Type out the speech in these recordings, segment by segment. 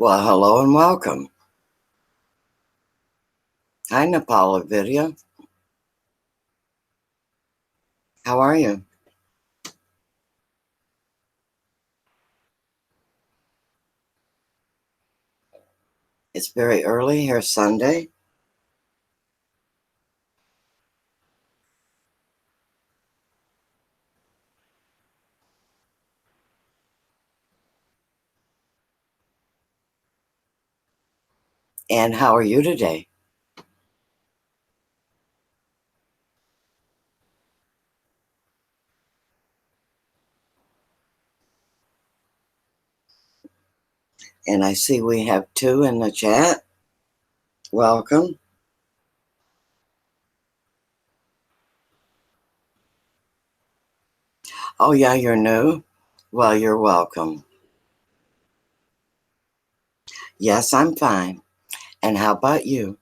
Well, hello and welcome. Hi, Nepal Vidya. How are you? It's very early here, Sunday. And how are you today? And I see we have two in the chat. Welcome. Oh, yeah, you're new? Well, you're welcome. Yes, I'm fine. And how about you?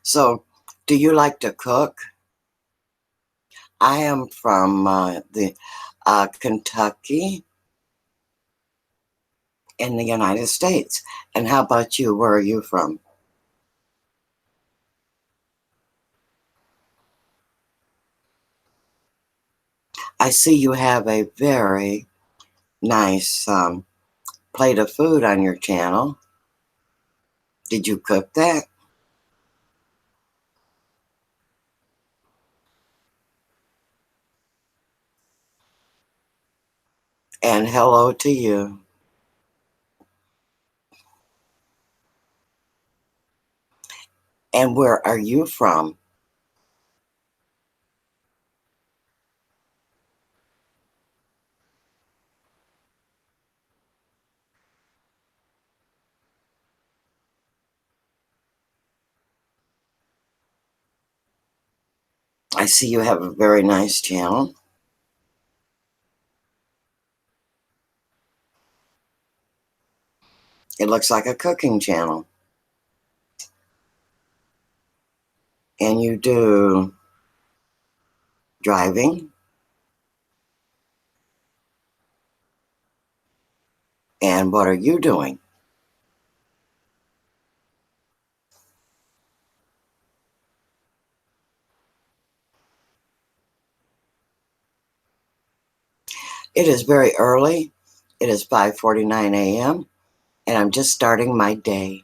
So, do you like to cook? I am from the Kentucky in the United States. And how about you? Where are you from? I see you have a very nice plate of food on your channel. Did you cook that? And hello to you. And where are you from? I see you have a very nice channel. It looks like a cooking channel. And you do driving. And what are you doing? It is very early. It is 5:49 a.m. and I'm just starting my day.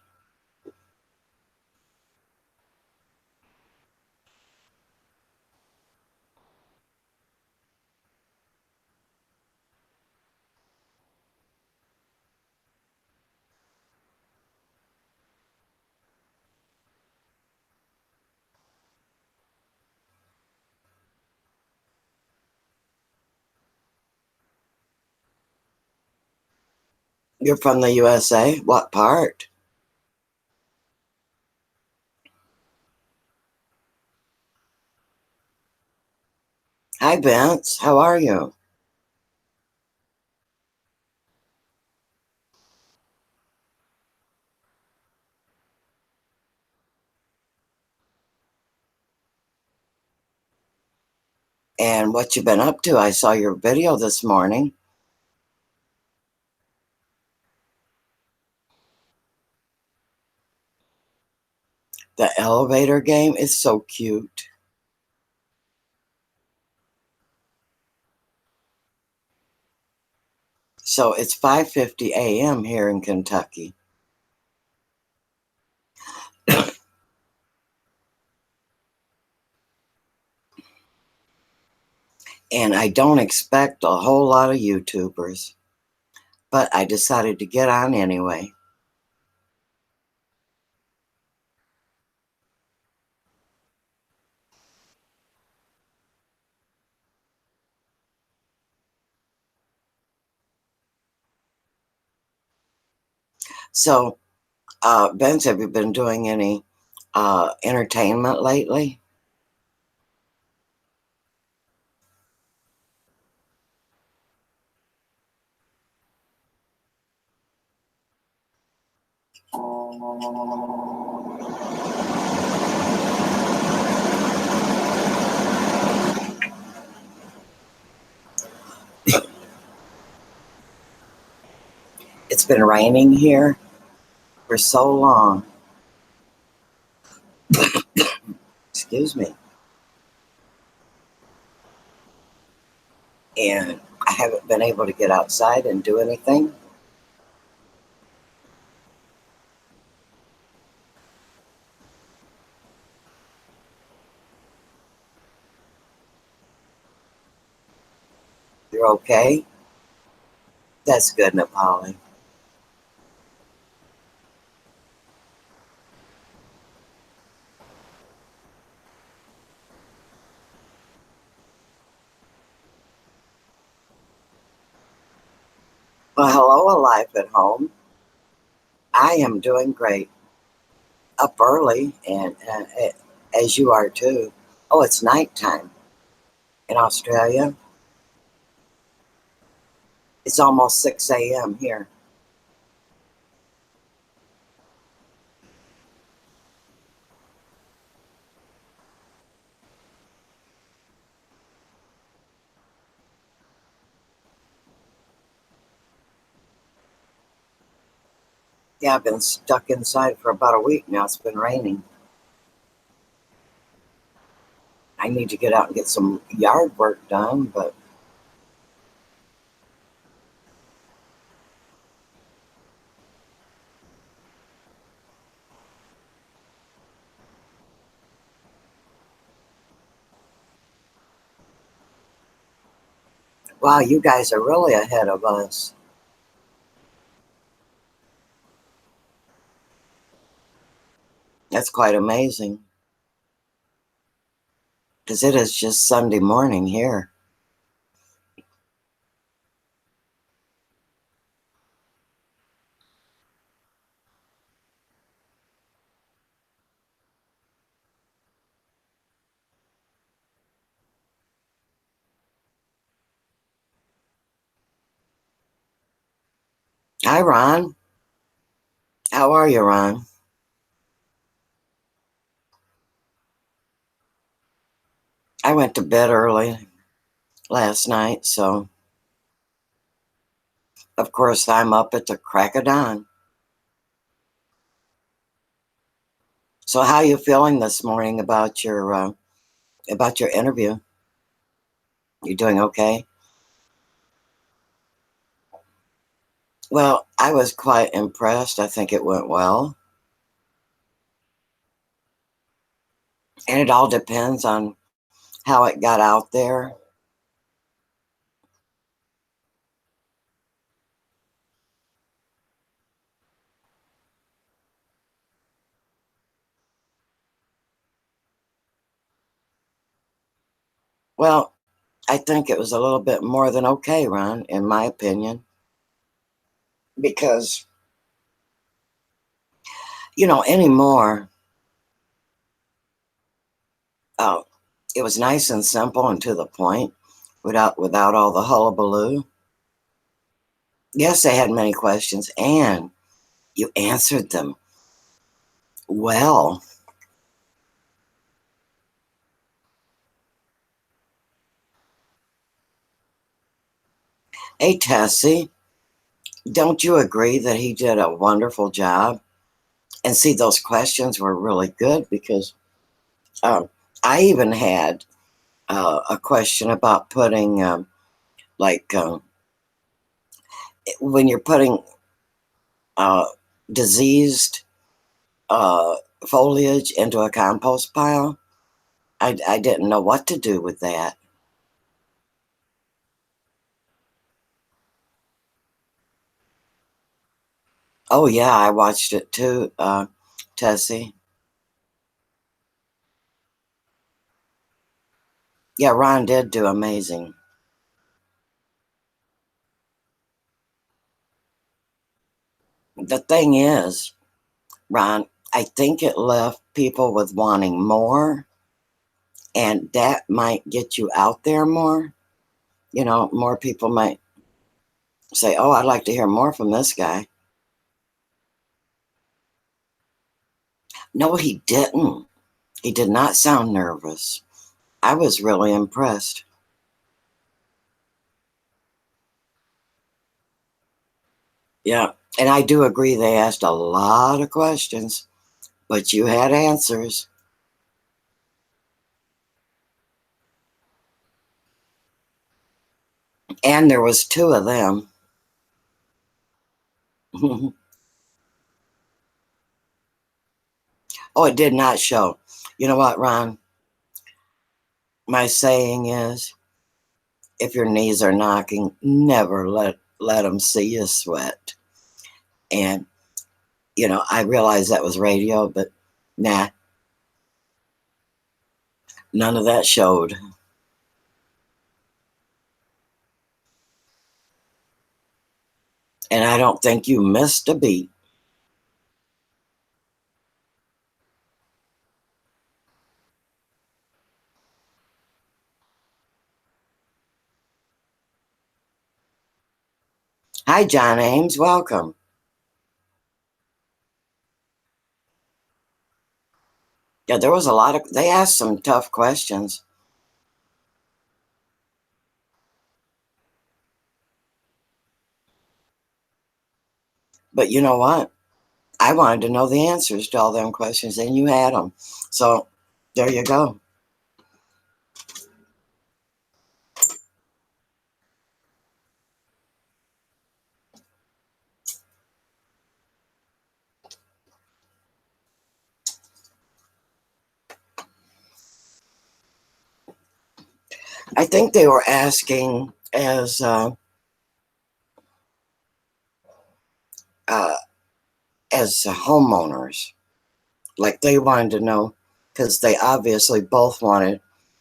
You're from the USA? What part? Hi, Vince. How are you? And what you been up to? I saw your video this morning. The elevator game is so cute. So it's 5:50 a.m. here in Kentucky. And I don't expect a whole lot of YouTubers, but I decided to get on anyway. So, Vince, have you been doing any entertainment lately? It's been raining here for so long. Excuse me. And I haven't been able to get outside and do anything. You're okay? That's good, Nepali. Well, hello, Alive at Home. I am doing great. Up early, and as you are too. Oh, it's nighttime in Australia. It's almost 6 a.m. here. Yeah, I've been stuck inside for about a week now. It's been raining. I need to get out and get some yard work done, but wow, you guys are really ahead of us. That's quite amazing because it is just Sunday morning here. Hi, Ron. How are you, Ron? I went to bed early last night, so of course I'm up at the crack of dawn. So, how you feeling this morning about your interview? You doing okay? Well, I was quite impressed. I think it went well, and it all depends on how it got out there. Well, I think it was a little bit more than okay, Ron, in my opinion, because anymore, uh, it was nice and simple and to the point, without all the hullabaloo. Yes, they had many questions, and you answered them well. Hey, Tessie, don't you agree that he did a wonderful job? And see, those questions were really good because um, I even had a question about putting, like, when you're putting uh, diseased uh, foliage into a compost pile. I didn't know what to do with that. Oh, yeah, I watched it too, Tessie. Yeah, Ron did do amazing. the thing is, Ron, I think it left people with wanting more, and that might get you out there more. You know, more people might say, oh, I'd like to hear more from this guy. No, he didn't. He did not sound nervous. I was really impressed. Yeah, and I do agree they asked a lot of questions, but you had answers. And there was two of them. Oh, it did not show. You know what, Ron? My saying is, if your knees are knocking, never let them see you sweat. And I realized that was radio, but nah, none of that showed. And I don't think you missed a beat. Hi, John Ames. Welcome. Yeah, there was a lot of, they asked some tough questions. But you know what? I wanted to know the answers to all them questions, and you had them. So there you go. I think they were asking uh, as homeowners, like they wanted to know because they obviously both wanted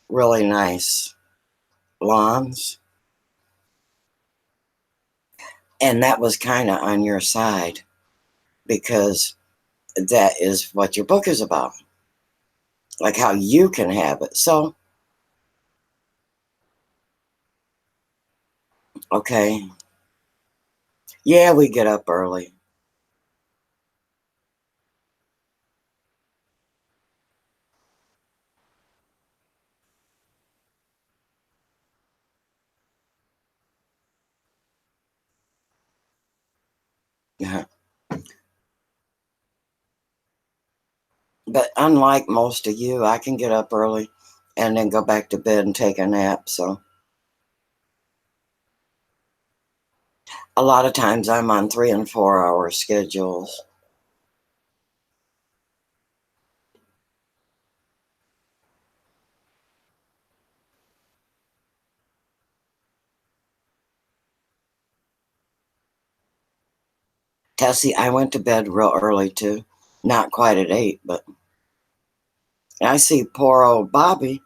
really nice lawns, and that was kind of on your side because that is what your book is about, like how you can have it. So, okay, yeah, we get up early. Yeah. But unlike most of you, I can get up early and then go back to bed and take a nap. So a lot of times I'm on 3 and 4 hour schedules. Tessie, I went to bed real early too. Not quite at 8, but I see poor old Bobby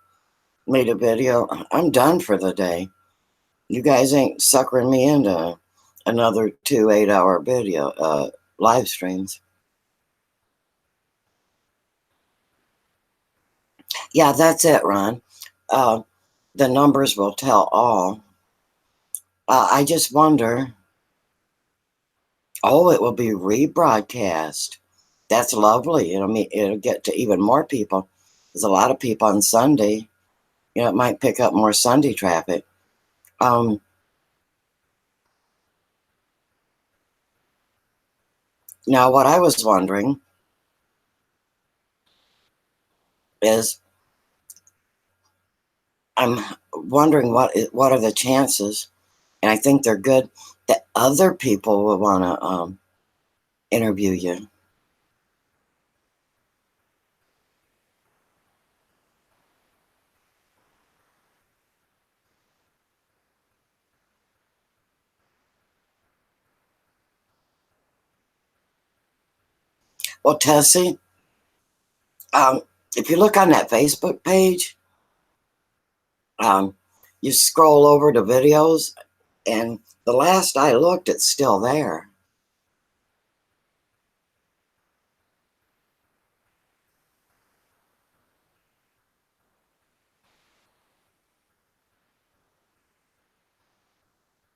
made a video. I'm done for the day. You guys ain't suckering me into another 2 8 hour video live streams. Yeah, that's it, Ron. Uh, the numbers will tell all. I just wonder. Oh, it will be rebroadcast. That's lovely. It'll get to even more people. There's a lot of people on Sunday. It might pick up more Sunday traffic. Um, Now, what I was wondering is, I'm wondering what are the chances, and I think they're good, that other people will want to interview you. Well, Tessie, um, if you look on that Facebook page, um, you scroll over to videos, and the last I looked, it's still there.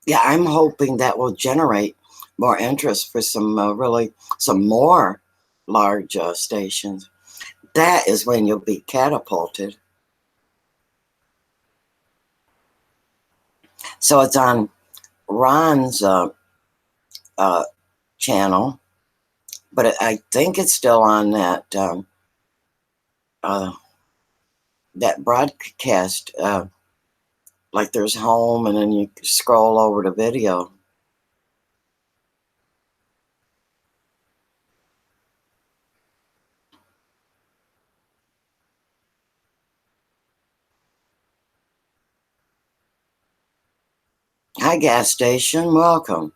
Yeah, I'm hoping that will generate more interest for some some more large stations. That is when you'll be catapulted. So it's on Ron's uh, channel, but I think it's still on uh, that broadcast. Like there's home, and then you scroll over to video. Hi, gas station. Welcome.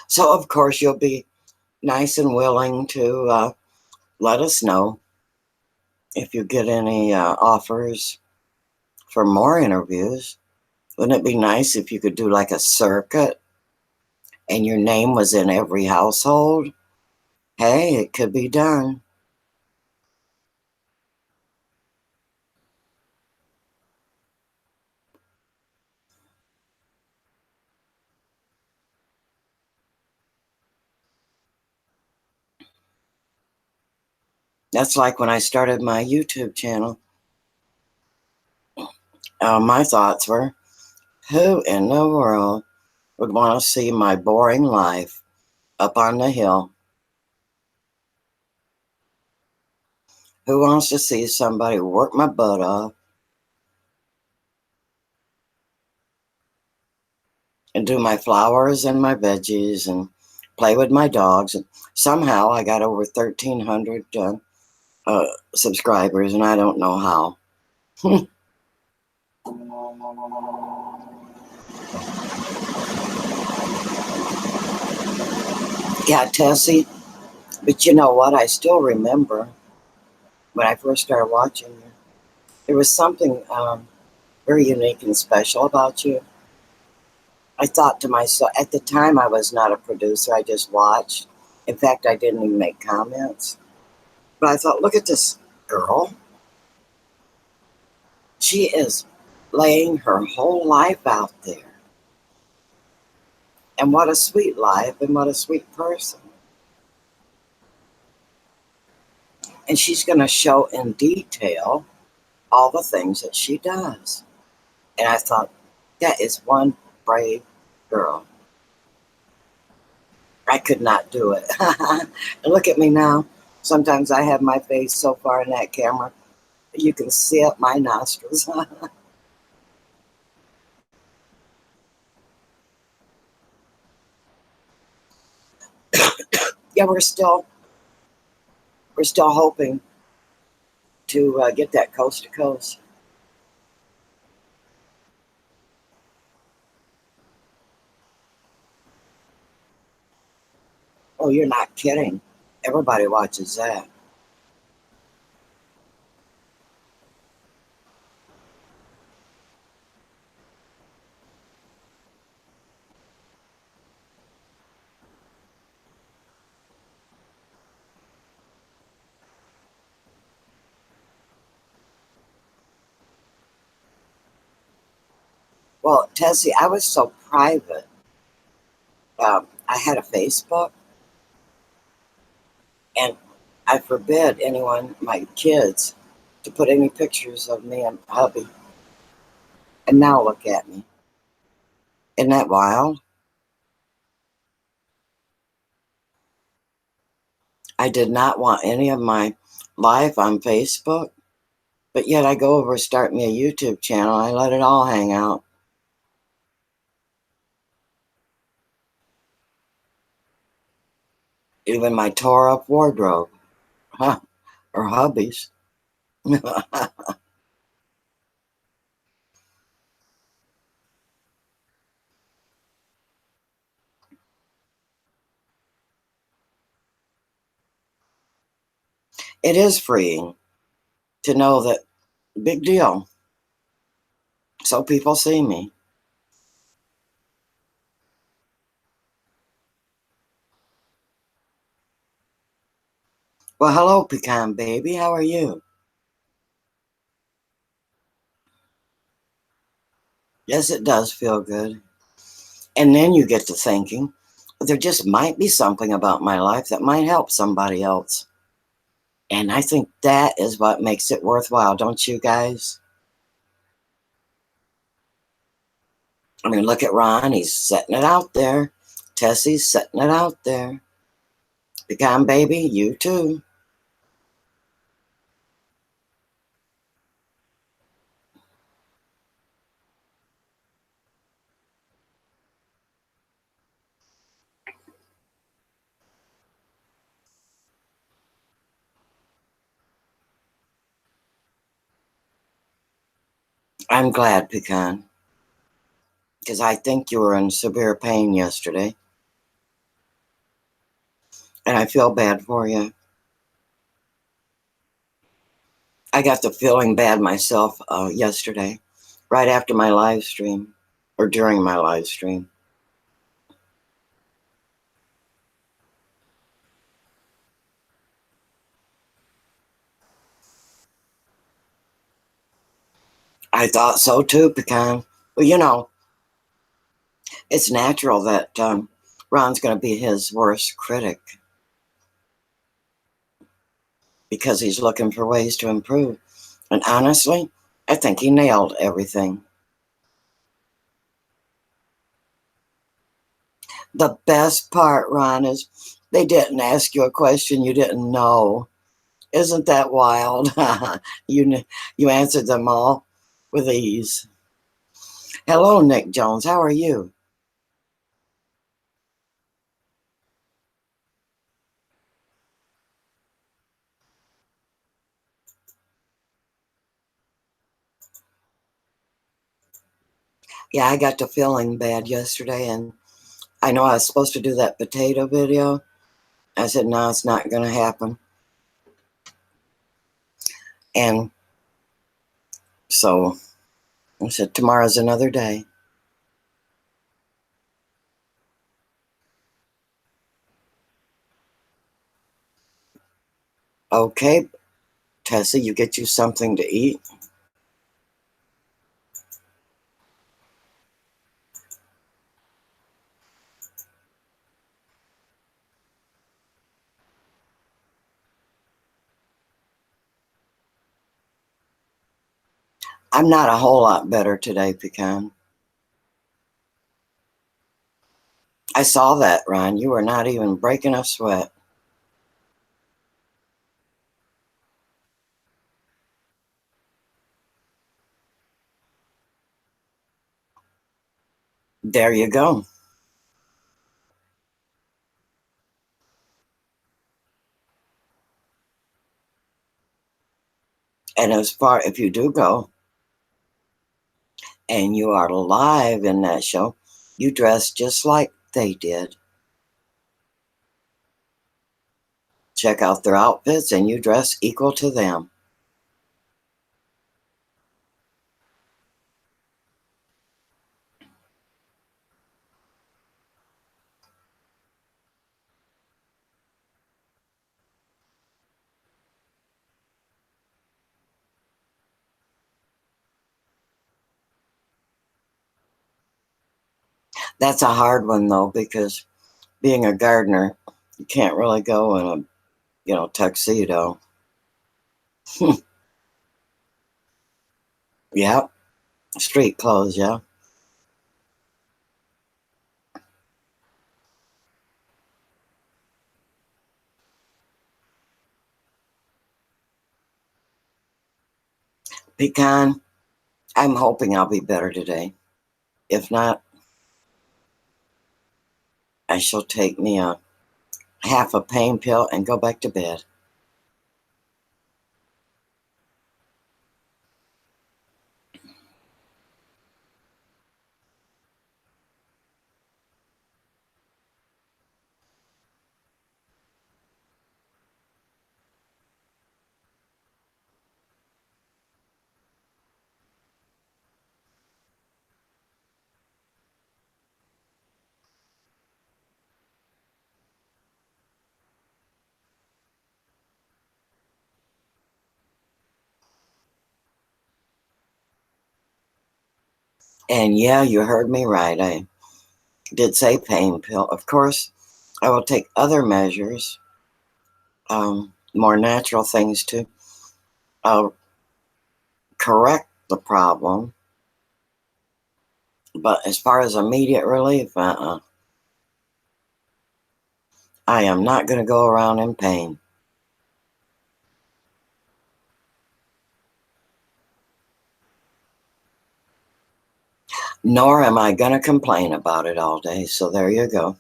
So, of course, you'll be nice and willing to let us know if you get any offers for more interviews. Wouldn't it be nice if you could do like a circuit and your name was in every household? Hey, it could be done. That's like when I started my YouTube channel. My thoughts were, who in the world would want to see my boring life up on the hill? Who wants to see somebody work my butt off and do my flowers and my veggies and play with my dogs? And somehow I got over 1,300 uh, subscribers, and I don't know how. Yeah, Tessie, but you know what? I still remember when I first started watching you. There was something very unique and special about you. I thought to myself, at the time, I was not a producer, I just watched. In fact, I didn't even make comments. But I thought, look at this girl. She is laying her whole life out there. And what a sweet life, and what a sweet person. And she's going to show in detail all the things that she does. And I thought, that is one brave girl. I could not do it. And look at me now. Sometimes I have my face so far in that camera, you can see up my nostrils. Yeah, we're still hoping to get that coast to coast. Oh, you're not kidding. Everybody watches that. Well, Tessie, I was so private. I had a Facebook, and I forbid anyone, my kids, to put any pictures of me and hubby. And now look at me. Isn't that wild? I did not want any of my life on Facebook, but yet I go over and start me a YouTube channel. I let it all hang out. Even my tore up wardrobe, huh? Or hubbies. It is freeing to know that big deal. So people see me. Well, hello, Pecan Baby. How are you? Yes, it does feel good. And then you get to thinking, there just might be something about my life that might help somebody else. And I think that is what makes it worthwhile, don't you guys? I mean, look at Ron. He's setting it out there. Tessie's setting it out there. Pecan Baby, you too. I'm glad, Pecan, because I think you were in severe pain yesterday. And I feel bad for you. I got the feeling bad myself yesterday, right after my live stream, or during my live stream. I thought so too, Pecan. Well, it's natural that Ron's going to be his worst critic because he's looking for ways to improve. And honestly, I think he nailed everything. The best part, Ron, is they didn't ask you a question you didn't know. Isn't that wild? You answered them all with ease. Hello, Nick Jones. How are you? Yeah, I got to feeling bad yesterday, and I know I was supposed to do that potato video. I said, no, it's not going to happen. And so I said, tomorrow's another day. Okay, Tessie, you get you something to eat. I'm not a whole lot better today, Pecan. I saw that, Ron. You were not even breaking a sweat. There you go. And as far if you do go and you are live in that show, you dress just like they did. Check out their outfits and you dress equal to them. That's a hard one though, because being a gardener, you can't really go in a tuxedo. Yeah, street clothes, yeah. Pecan, I'm hoping I'll be better today. If not, I shall take me a half a pain pill and go back to bed. And yeah, you heard me right. I did say pain pill. Of course, I will take other measures, more natural things to uh, correct the problem. But as far as immediate relief, I am not going to go around in pain. Nor am I going to complain about it all day. So there you go.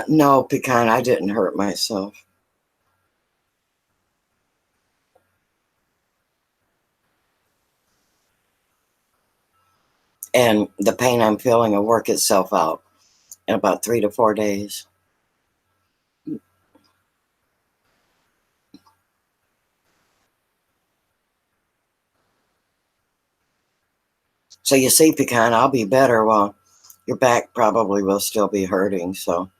No, Pecan, I didn't hurt myself. And the pain I'm feeling will work itself out in about 3 to 4 days. So you see, Pecan, I'll be better while your back probably will still be hurting. So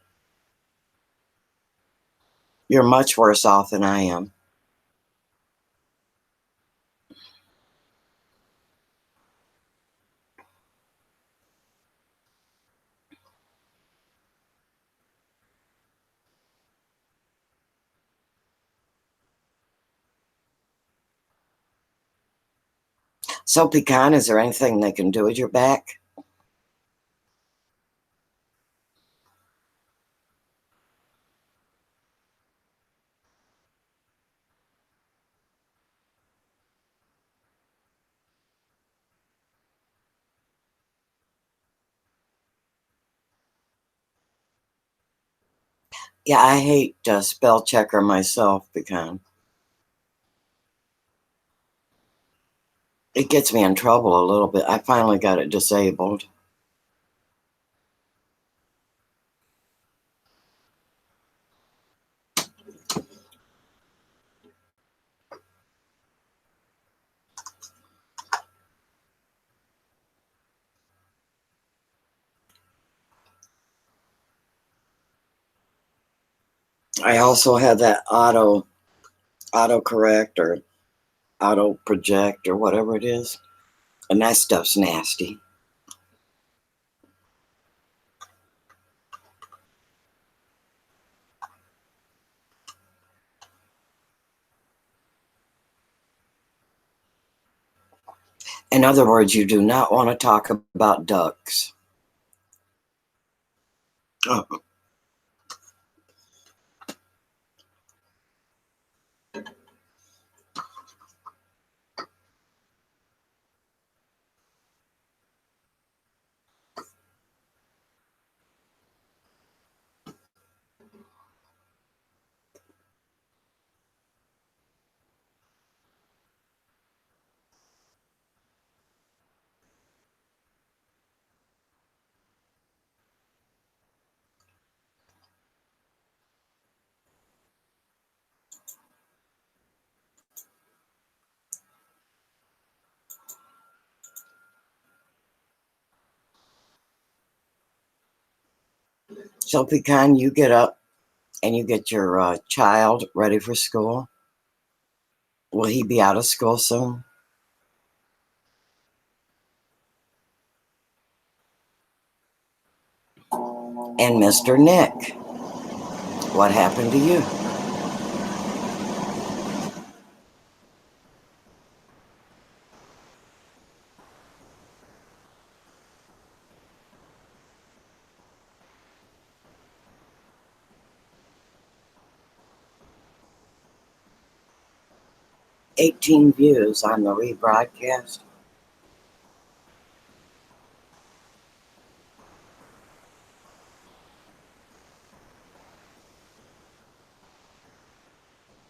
you're much worse off than I am. So, Pecan, is there anything they can do with your back? Yeah, I hate spell checker myself, Pecan. It gets me in trouble a little bit. I finally got it disabled. I also have that auto correct or auto project or whatever it is, and that stuff's nasty. In other words, you do not want to talk about ducks. Oh, so, Pecan, you get up and you get your child ready for school. Will he be out of school soon? And Mr. Nick, what happened to you? 18 views on the rebroadcast.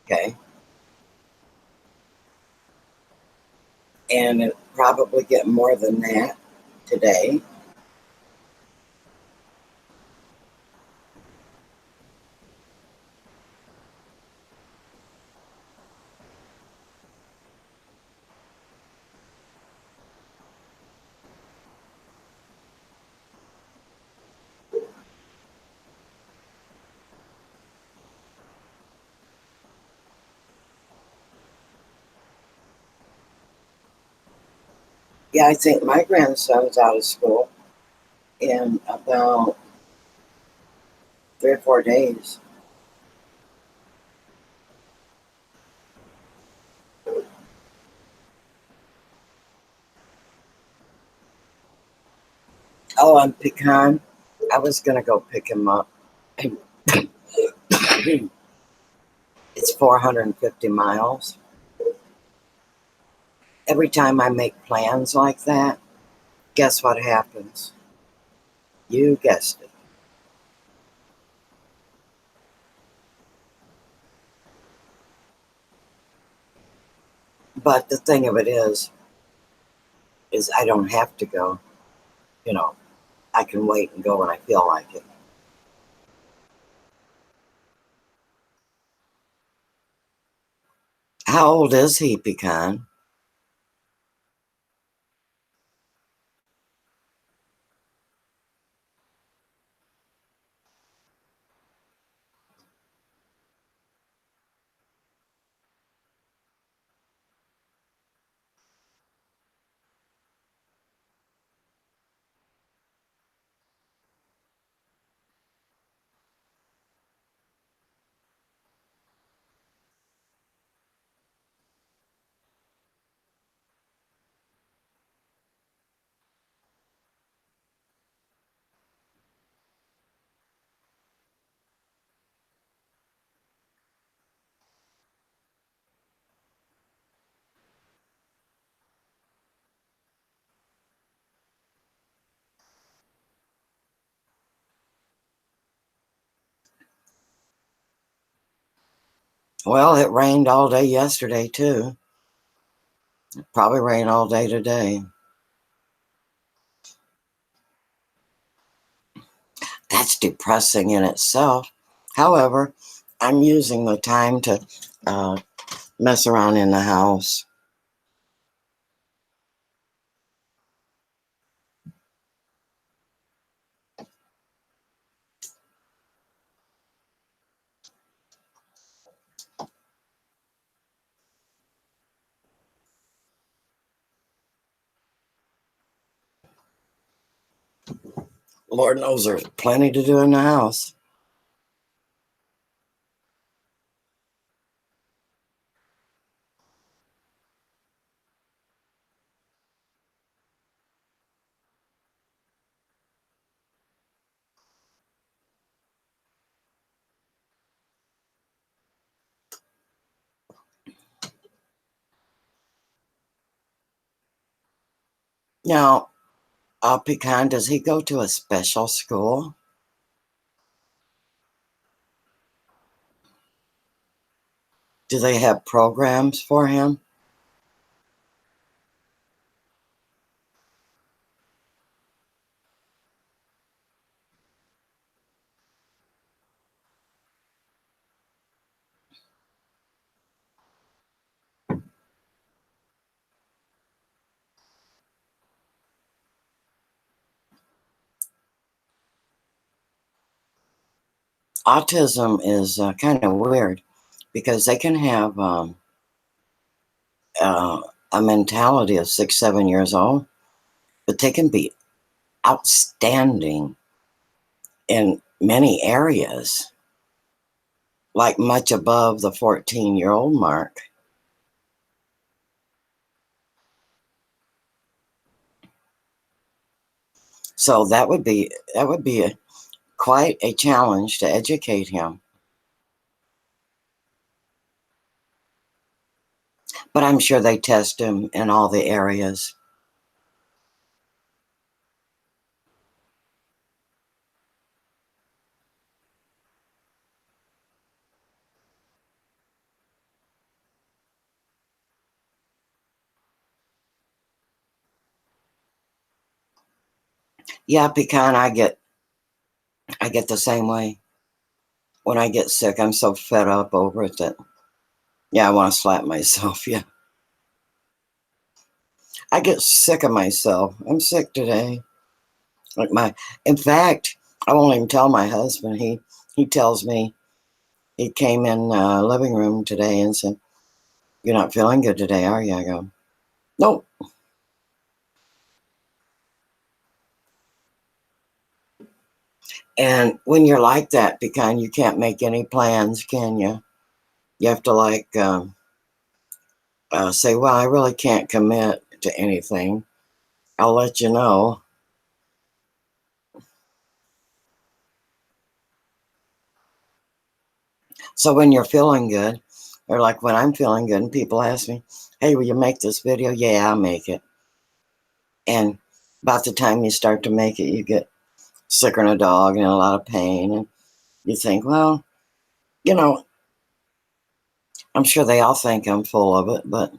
Okay. And it probably get more than that today. Yeah, I think my grandson's out of school in about 3 or 4 days. Oh, on Pecan. I was gonna go pick him up. It's 450 miles. Every time I make plans like that, guess what happens? You guessed it. But the thing of it is I don't have to go. You know, I can wait and go when I feel like it. How old is he, Pecan? Well, it rained all day yesterday, too. Probably rain all day today. That's depressing in itself. However, I'm using the time to uh, mess around in the house. Lord knows there's plenty to do in the house. Now, Pecan, does he go to a special school? Do they have programs for him? Autism is kind of weird because they can have uh, a mentality of 6, 7 years old, but they can be outstanding in many areas, like much above the 14-year-old mark. So that would be quite a challenge to educate him. But I'm sure they test him in all the areas. Yeah, Pecan, I get the same way. When I get sick, I'm so fed up over it that yeah, I want to slap myself. Yeah, I get sick of myself. I'm sick today. Like in fact, I won't even tell my husband. He tells me he came in living room today and said, "You're not feeling good today, are you?" I go, "Nope." And when you're like that, Pecan, you can't make any plans, can you? You have to like say, well, I really can't commit to anything. I'll let you know. So when you're feeling good, or like when I'm feeling good and people ask me, hey, will you make this video? Yeah, I'll make it. And about the time you start to make it, you get sicker than a dog and in a lot of pain. And you think, well, you know, I'm sure they all think I'm full of it, but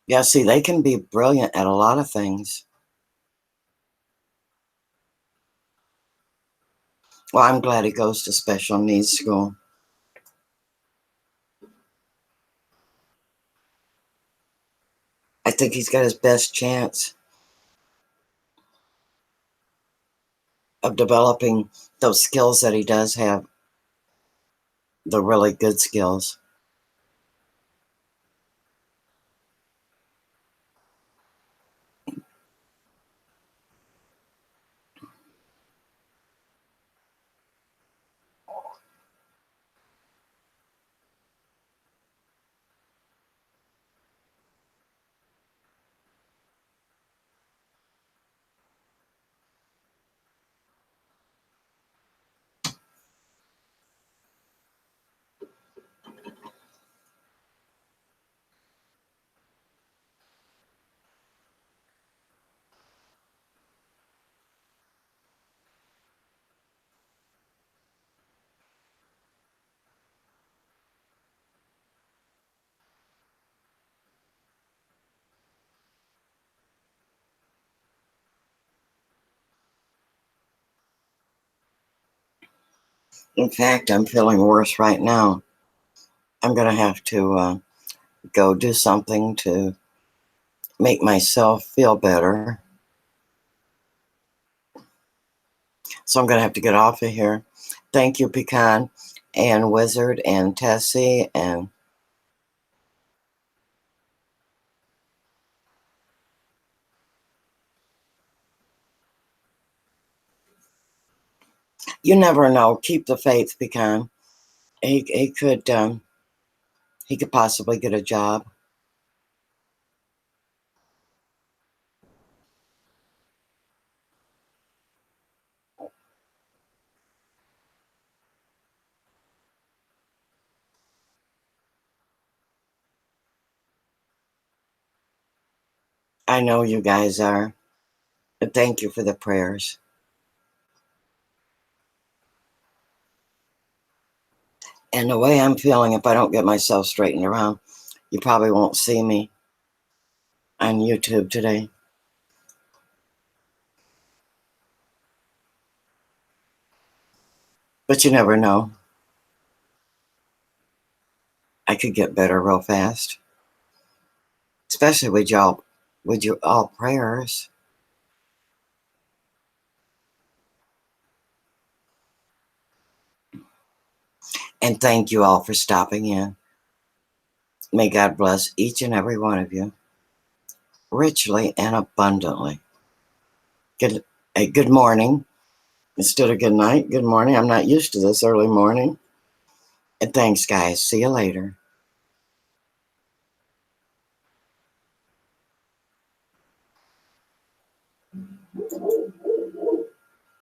yeah, see, they can be brilliant at a lot of things. Well, I'm glad he goes to special needs school. I think he's got his best chance of developing those skills that he does have, the really good skills. In fact, I'm feeling worse right now. I'm going to have to go do something to make myself feel better. So I'm going to have to get off of here. Thank you, Pecan and Wizard and Tessie. And you never know. Keep the faith, Pecan. He could possibly get a job. I know you guys are. But thank you for the prayers. And the way I'm feeling, if I don't get myself straightened around, you probably won't see me on YouTube today. But you never know. I could get better real fast. Especially with your all prayers. And thank you all for stopping in. May God bless each and every one of you richly and abundantly. Good morning instead of good night. Good morning. I'm not used to this early morning. And thanks, guys. See you later.